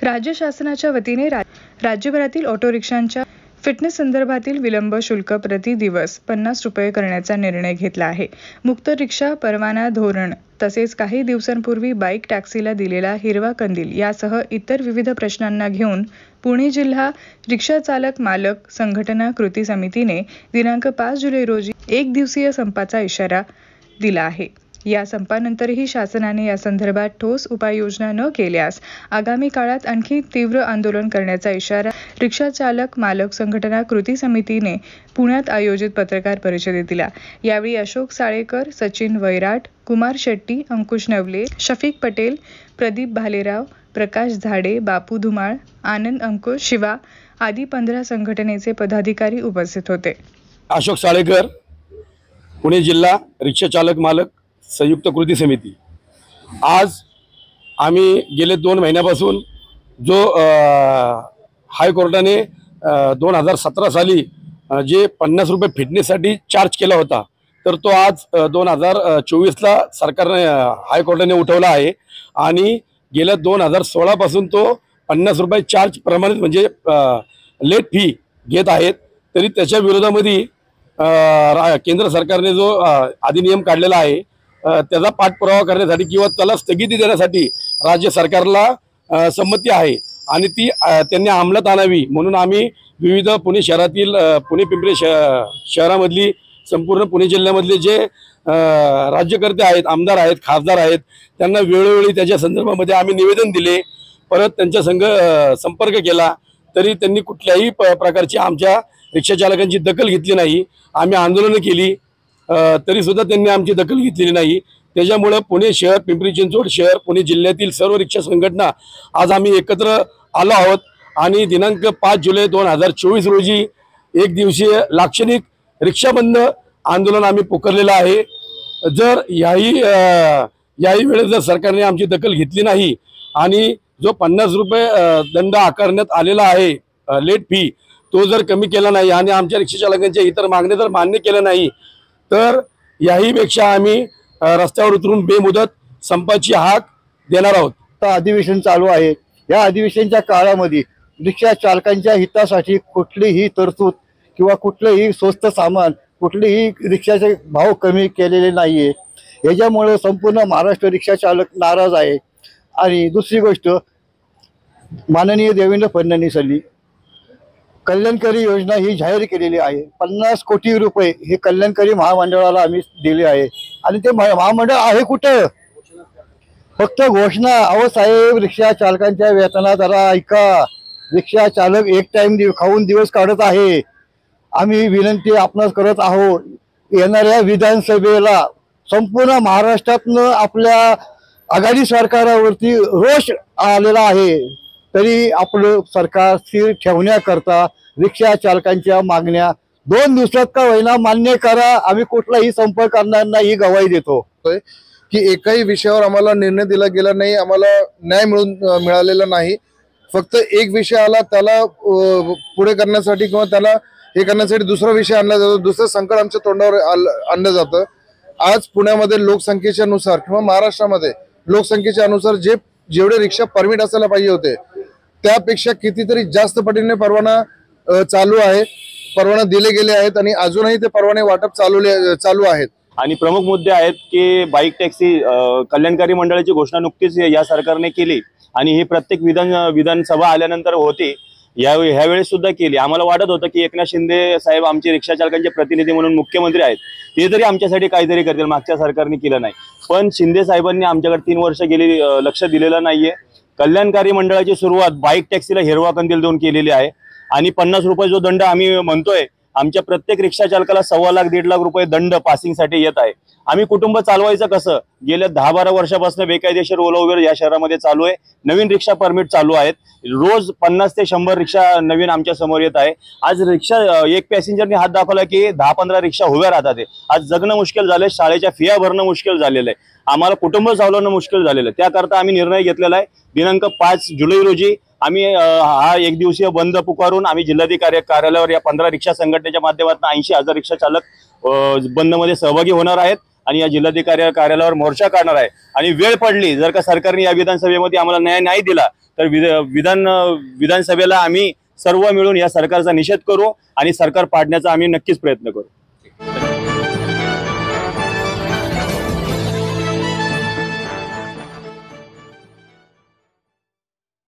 राज्य शासनाच्या वतीने राज्यभरातील ऑटो रिक्षांच्या फिटनेस संदर्भातील विलंब शुल्क प्रति दिवस 50 रुपये करण्याचा निर्णय घेतला आहे। मुक्त रिक्षा परवाना धोरण तसेच काही दिवसांपूर्वी बाईक टॅक्सीला दिलेला हिरवा कंदील यासह इतर विविध प्रश्नांना घेऊन पुणे जिल्हा रिक्षा चालक मालक संघटना कृती समितीने दिनांक 5 जुलै रोजी एक दिवसीय संपाचा इशारा दिला आहे। या संपानंतरही शासनाने या संदर्भात ठोस उपाययोजना न केल्यास आगामी काळात आणखी तीव्र आंदोलन करण्याचा इशारा रिक्षा चालक मालक संघटना कृती समितीने पुण्यात आयोजित पत्रकार परिषदेत दिला। यावेळी अशोक साळेकर, सचिन वैराट, कुमार शेट्टी, अंकुश नवले, शफिक पटेल, प्रदीप भालेराव, प्रकाश झाडे, बापू धुमाळ, आनंद अंकुश, शिवा आदी 15 संघटनेचे पदाधिकारी उपस्थित होते। अशोक साळेकर, पुणे जिल्हा रिक्षा चालक मालक संयुक्त कृती समिती। आज आम्ही गेले 2 महिन्यापासून जो हायकोर्टाने 2017 साली जे 50 रुपये फिटनेससाठी चार्ज केला होता, तर तो आज 2024ला सरकारने हायकोर्टाने उठवला आहे आणि गेल्या 2016 पासून तो 50 रुपये चार्ज प्रमाणित म्हणजे लेट फी घेत आहेत। तरी त्याच्या विरोधामध्ये केंद्र सरकारने जो अधिनियम काढलेला आहे त्याचा पाठपुरावा करण्यासाठी किंवा त्याला स्थगिती देण्यासाठी राज्य सरकारला संमती आहे आणि ती त्यांनी अंमलात आणावी म्हणून आम्ही विविध पुणे शहरातील पुणे पिंपरी शहरामधली संपूर्ण पुणे जिल्ह्यामधले जे राज्यकर्ते आहेत, आमदार आहेत, खासदार आहेत, त्यांना वेळोवेळी त्याच्या संदर्भामध्ये आम्ही निवेदन दिले, परत त्यांच्या संघ संपर्क केला, तरी त्यांनी कुठल्याही प्रकारची आमच्या रिक्षा चालकांची दखल घेतली नाही। आम्ही आंदोलनं केली तरी सुद्धा त्यांनी आमची दखल घेतलेली नाही। त्याच्यामुळे पुणे शहर, पिंपरी चिंचवड शहर, पुणे जिल्ह्यातील सर्व रिक्षा संघटना आज आम्ही एकत्र आलो आहोत आणि दिनांक 5 जुलै 2024 रोजी एक दिवसीय लाक्षणिक रिक्षा बंद आंदोलन आम्ही पुकारलेलं आहे। जर याही वेळेस जर सरकारने आमची दखल घेतली नाही आणि जो 50 रुपये दंड आकारण्यात आलेला आहे लेट फी, तो जर कमी केला नाही आणि आमच्या रिक्षा चालकांच्या इतर मागण्या जर मान्य केल्या नाही तर याहीपेक्षा आम्ही रस्त्यावर उतरून बेमुदत संपाची हाक देणार आहोत। अधिवेशन चालू आहे। या अधिवेशनाच्या काळामध्ये रिक्षा चालकांच्या हितासाठी कुठलीही तरतूद किंवा कुठलेही स्वस्त सामान, कुठलेही रिक्षाचे भाव कमी केलेले नाहीये। याच्यामुळे संपूर्ण महाराष्ट्र रिक्षा चालक नाराज आहे। आणि दुसरी गोष्ट, माननीय देवेंद्र फडणवीसांनी कल्याणकारी योजना ही जाहीर केलेली आहे। 50 कोटी रुपये हे कल्याणकारी महामंडळाला आम्ही दिले आहे आणि ते महामंडळ आहे कुठं? फक्त घोषणा। अहो साहेब, रिक्षा चालकांच्या वेतनात जरा ऐका। रिक्षा चालक एक टाइम खाऊन दिवस काढत आहे। आम्ही विनंती आपणास करत आहोत, येणाऱ्या विधानसभेला संपूर्ण महाराष्ट्रातनं आपल्या आघाडी सरकारावरती रोष आलेला आहे, तरी आपलं सरकार स्थिर ठेवण्याकरता रिक्षा चालकांच्या मागण्या 2 दिवसात का होईना मान्य करा। आम्ही कुठलाही संपर्क करणार नाही ही ग्वाही देतो की एकाही विषयावर आम्हाला निर्णय दिला गेला नाही, आम्हाला न्याय मिळालेला नाही। फक्त एक विषय आला, त्याला पुढे करण्यासाठी किंवा त्याला हे करण्यासाठी दुसरा विषय आणला जातो, दुसरं संकट आमच्या तोंडावर आणलं जातं। आज पुण्यामध्ये लोकसंख्येच्या नुसार किंवा महाराष्ट्रामध्ये लोकसंख्येच्या अनुसार जेवढे रिक्षा परमिट असायला पाहिजे होते त्यापेक्षा कितीतरी जास्त पटीने परवाना चालू आहे, परवाना दिले गेले आहेत आणि अजूनही ते परवाने वाटप चालू आहेत। आणि प्रमुख मुद्दे आहेत की बाईक टॅक्सी कल्याणकारी मंडळाची घोषणा नुकतीच या सरकारने केली आणि ही प्रत्येक विधानसभा आल्यानंतर होती, ह्यावेळेस सुद्धा केली। आम्हाला वाटत होतं की एकनाथ शिंदे साहेब आमचे रिक्षा चालकांचे प्रतिनिधी म्हणून मुख्यमंत्री आहेत, ते तरी आमच्यासाठी काहीतरी करतील, मागच्या सरकारने केलं नाही। पण शिंदे साहेबांनी आमच्याकडे 3 वर्ष गेली लक्ष दिलेलं नाहीये। कल्याणकारी मंडळाची सुरुवात बाईक टॅक्सीला हिरवा कंदील देऊन केलेली आहे आणि 50 रुपये जो दंड आम्ही म्हणतोय, आमच्या प्रत्येक रिक्षा चालकाला 1.25 लाख 1.5 लाख रुपये दंड पासिंगसाठी येत आहे। आम्ही कुटुंब चालवायचं कसं? गेल्या 10-12 वर्षापासून बेकायदेशीर ओला उबेर या शहरामध्ये चालू आहे। नवीन रिक्षा परमिट चालू आहेत, रोज 50 ते 100 रिक्षा नवीन आमच्या समोर येत आहे। आज रिक्षा एक पॅसेंजरने हात दाखवला की 10-15 रिक्षा उभ्या राहतात। आज जगणं मुश्किल झालंय, शाळेच्या फिया भरणं मुश्किल झालेलं आहे, आम्हाला कुटुंब चालवणं मुश्किल झालेलं आहे। त्याकरता आम्ही निर्णय घेतलेला आहे, दिनांक 5 जुलै रोजी आम्ही हा एक दिवसीय बंद पुकारून आम्ही जिल्हाधिकारी कार्यालयावर या 15 रिक्षा संघटनेच्या माध्यमातून 80,000 रिक्षा चालक बंद मध्ये सहभागी होणार आहेत आणि या जिल्हाधिकारी कार्यालयावर मोर्चा काढणार आहे। आणि वेळ पडली जर का सरकारने या विधानसभेमध्ये आम्हाला न्याय नाही दिला तर विधानसभेला आम्ही सर्व मिळून या सरकारचा निषेध करू आणि सरकार पाडण्याचा आम्ही नक्कीच प्रयत्न करू।